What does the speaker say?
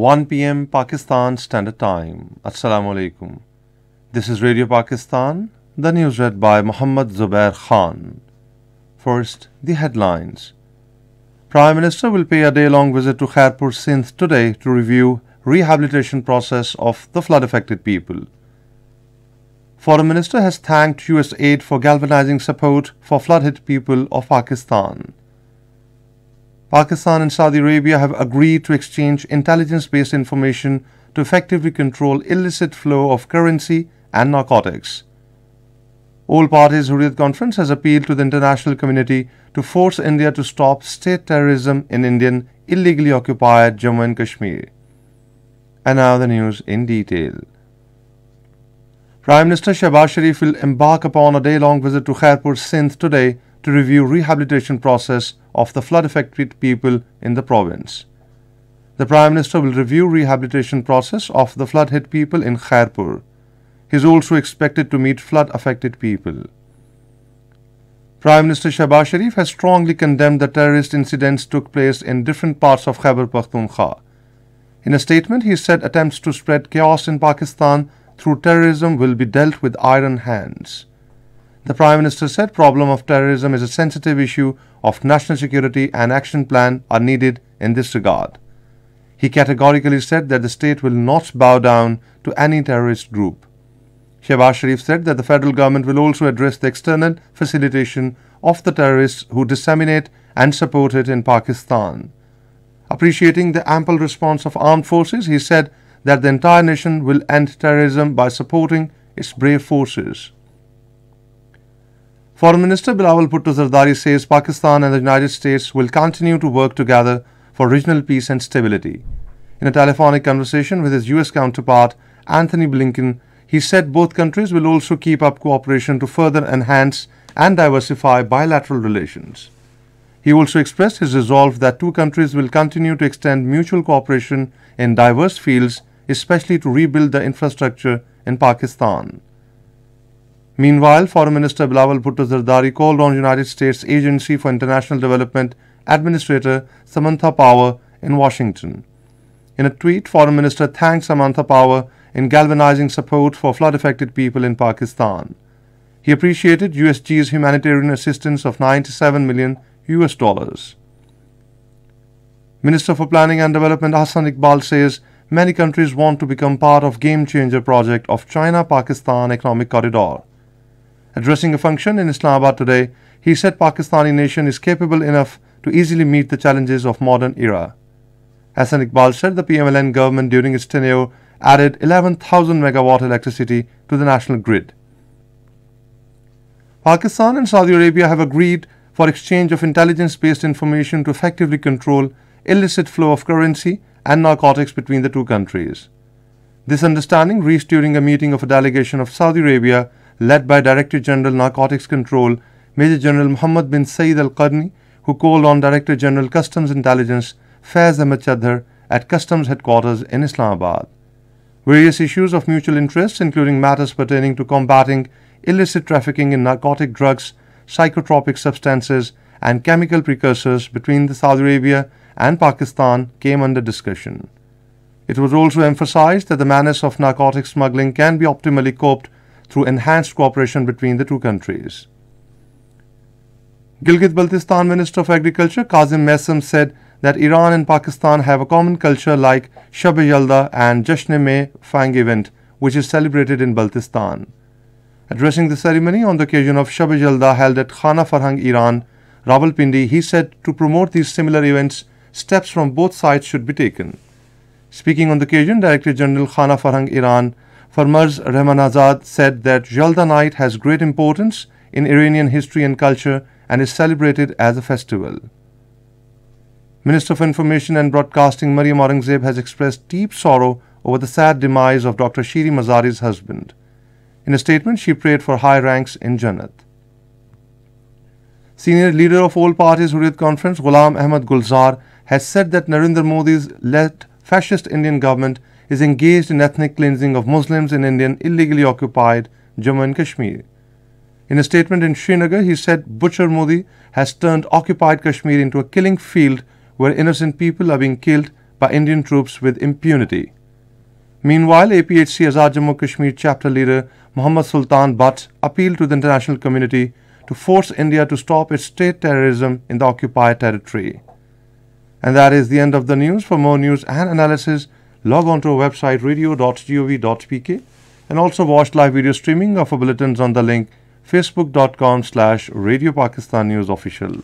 1 p.m. Pakistan Standard Time. Assalamu alaikum. This is Radio Pakistan. The news read by Muhammad Zubair Khan. First, the headlines. Prime Minister will pay a day-long visit to Khairpur, Sindh today to review rehabilitation process of the flood-affected people. Foreign Minister has thanked US aid for galvanizing support for flood-hit people of Pakistan. Pakistan and Saudi Arabia have agreed to exchange intelligence-based information to effectively control illicit flow of currency and narcotics. All parties Hurriyat Conference has appealed to the international community to force India to stop state terrorism in Indian illegally occupied Jammu and Kashmir. And now the news in detail. Prime Minister Shehbaz Sharif will embark upon a day-long visit to Khairpur, Sindh today to review rehabilitation process of the flood-affected people in the province. The Prime Minister will review rehabilitation process of the flood-hit people in Khairpur. He is also expected to meet flood-affected people. Prime Minister Shehbaz Sharif has strongly condemned the terrorist incidents took place in different parts of Khyber Pakhtunkhwa. In a statement, he said attempts to spread chaos in Pakistan through terrorism will be dealt with iron hands. The Prime Minister said problem of terrorism is a sensitive issue of national security and action plan are needed in this regard. He categorically said that the state will not bow down to any terrorist group. Shehbaz Sharif said that the federal government will also address the external facilitation of the terrorists who disseminate and support it in Pakistan. Appreciating the ample response of armed forces, he said that the entire nation will end terrorism by supporting its brave forces. Foreign Minister Bilawal Bhutto Zardari says Pakistan and the United States will continue to work together for regional peace and stability. In a telephonic conversation with his US counterpart, Anthony Blinken, he said both countries will also keep up cooperation to further enhance and diversify bilateral relations. He also expressed his resolve that two countries will continue to extend mutual cooperation in diverse fields, especially to rebuild the infrastructure in Pakistan. Meanwhile, Foreign Minister Bilawal Bhutto Zardari called on United States Agency for International Development Administrator Samantha Power in Washington. In a tweet, Foreign Minister thanked Samantha Power in galvanizing support for flood-affected people in Pakistan. He appreciated USG's humanitarian assistance of $97 million. Minister for Planning and Development Hassan Iqbal says many countries want to become part of game-changer project of China-Pakistan Economic Corridor. Addressing a function in Islamabad today, he said Pakistani nation is capable enough to easily meet the challenges of modern era. Hassan Iqbal said the PMLN government during its tenure added 11,000 megawatt electricity to the national grid. Pakistan and Saudi Arabia have agreed for exchange of intelligence-based information to effectively control illicit flow of currency and narcotics between the two countries. This understanding reached during a meeting of a delegation of Saudi Arabia led by Director General Narcotics Control Major General Muhammad bin Saeed Al-Qarni, who called on Director General Customs Intelligence Faiz Ahmed Chadhar at Customs Headquarters in Islamabad. Various issues of mutual interest, including matters pertaining to combating illicit trafficking in narcotic drugs, psychotropic substances, and chemical precursors between the Saudi Arabia and Pakistan came under discussion. It was also emphasized that the menace of narcotic smuggling can be optimally coped through enhanced cooperation between the two countries. Gilgit-Baltistan Minister of Agriculture Kazim Maisam said that Iran and Pakistan have a common culture like Shab-e-Yalda and Jasht-e-May Fang event, which is celebrated in Baltistan. Addressing the ceremony on the occasion of Shab-e-Yalda held at Khana Farhang, Iran, Rawalpindi, he said to promote these similar events, steps from both sides should be taken. Speaking on the occasion, Director General Khana Farhang, Iran, Farmaz Rahmanazad said that Yalda night has great importance in Iranian history and culture and is celebrated as a festival. Minister of Information and Broadcasting Maryam Aurangzeb has expressed deep sorrow over the sad demise of Dr. Shiri Mazari's husband. In a statement, she prayed for high ranks in Jannat. Senior leader of all parties Hurriyat Conference, Ghulam Ahmad Gulzar, has said that Narendra Modi's led fascist Indian government is engaged in ethnic cleansing of Muslims in Indian illegally occupied Jammu and Kashmir. In a statement in Srinagar, he said Butcher Modi has turned occupied Kashmir into a killing field where innocent people are being killed by Indian troops with impunity. Meanwhile, APHC Azad Jammu Kashmir chapter leader Muhammad Sultan Butt appealed to the international community to force India to stop its state terrorism in the occupied territory. And that is the end of the news. For more news and analysis, log on to our website radio.gov.pk and also watch live video streaming of our bulletins on the link facebook.com/Radio Pakistan News Official.